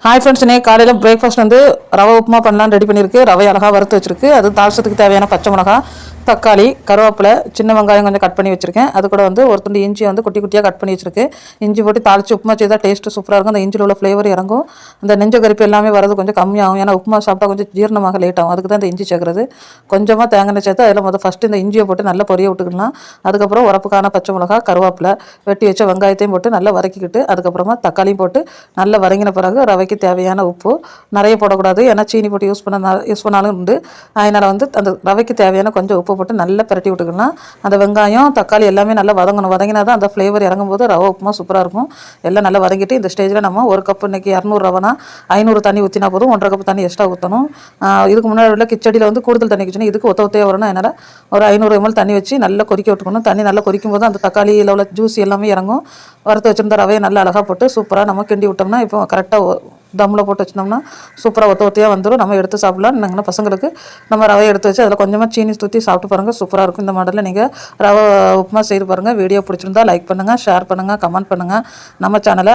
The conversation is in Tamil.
ஹாய் ஃப்ரெண்ட்ஸ், இன்னைக்கு காலையில் பிரேக்ஃபாஸ்ட் வந்து ரவை உப்புமா பண்ணலான்னு ரெடி பண்ணியிருக்கு. ரவை அழகாக வறுத்து வச்சிருக்கு. அது தாளசத்துக்கு தேவையான பச்சை மிளகா, தக்காளி, கருவேப்பிலை, சின்ன வெங்காயம் கொஞ்சம் கட் பண்ணி வச்சுருக்கேன். அது கூட வந்து ஒரு துண்டு இஞ்சி வந்து குட்டி குட்டியாக கட் பண்ணி வச்சிருக்கு. இஞ்சி போட்டு தாளித்து உப்புமா செய்தால் டேஸ்ட்டு சூப்பராக இருக்கும். அந்த இஞ்சியில் உள்ள ஃப்ளேவர் இறங்கும். அந்த நெஞ்ச கருப்பு எல்லாமே வரது கொஞ்சம் கம்மியாகும். ஏன்னா உப்புமா சாப்பிட்டா கொஞ்சம் ஜீரணமாக லேட் ஆகும். அதுக்கு தான் இந்த இஞ்சி சேர்க்குறது. கொஞ்சமாக தேங்காய் சேர்த்து அதில் ஃபஸ்ட்டு இந்த இஞ்சியை போட்டு நல்லா பொரிய விட்டுக்கலாம். அதுக்கப்புறம் உரப்புக்கான பச்சை மிளகா, கருவேப்பிலை, வெட்டி வச்ச வெங்காயத்தையும் போட்டு நல்லா வதக்கிக்கிட்டு அதுக்கப்புறமா தக்காளியும் போட்டு நல்லா வதங்கின பிறகு ரவைக்கு தேவையான உப்பு நிறைய போடக்கூடாது. ஏன்னா சீனி போட்டு யூஸ் பண்ணாலும் உண்டு. அதனால் வந்து அந்த ரவைக்கு தேவையான கொஞ்சம் உப்பு போட்டு நல்லா பரட்டி விட்டுக்கலாம். அந்த வெங்காயம் தக்காளி எல்லாமே நல்லா வதங்கணும். வதங்கினா தான் அந்த ஃப்ளேவர் இறங்கும்போது ரவை உப்புமா சூப்பராக இருக்கும். எல்லாம் நல்லா வதங்கிட்டு இந்த ஸ்டேஜில் நம்ம ஒரு கப்பு இன்றைக்கி 200 ரவைனா 500 தண்ணி ஊற்றினா போதும். 1.5 கப் தண்ணி எக்ஸ்ட்ரா ஊற்றணும். இதுக்கு முன்னாடி உள்ள கிச்சடியில் வந்து கூடுதல் தண்ணி வச்சுன்னா இதுக்கு ஒத்தையாக வரணும். அதனால் ஒரு 500 ml தண்ணி வச்சு நல்லா கொதிக்க விட்டுக்கணும். தண்ணி நல்லா கொதிக்கும் போது அந்த தக்காளியில் உள்ள ஜூஸ் எல்லாமே இறங்கும். வறுத்து வச்சிருந்த ரவையை நல்லா அழகாக போட்டு சூப்பராக நம்ம கிண்டி விட்டோம்னா இப்போ கரெக்டாக தம்மில் போட்டு வச்சிருந்தோம்னா சூப்பராக ஒத்தையாக வந்துடும். நம்ம எடுத்து சாப்பிடலாம். நாங்கள் பசங்களுக்கு நம்ம ரவையை எடுத்து வச்சு அதில் கொஞ்சமாக சீனி ஊற்றி சாப்பிட்டு பாருங்கள். சூப்பராக இருக்கும். இந்த மாடலில் நீங்கள் ரவை உப்புமா செய்து பாருங்கள். வீடியோ பிடிச்சிருந்தா லைக் பண்ணுங்கள், ஷேர் பண்ணுங்கள், கமெண்ட் பண்ணுங்கள். நம்ம சேனலை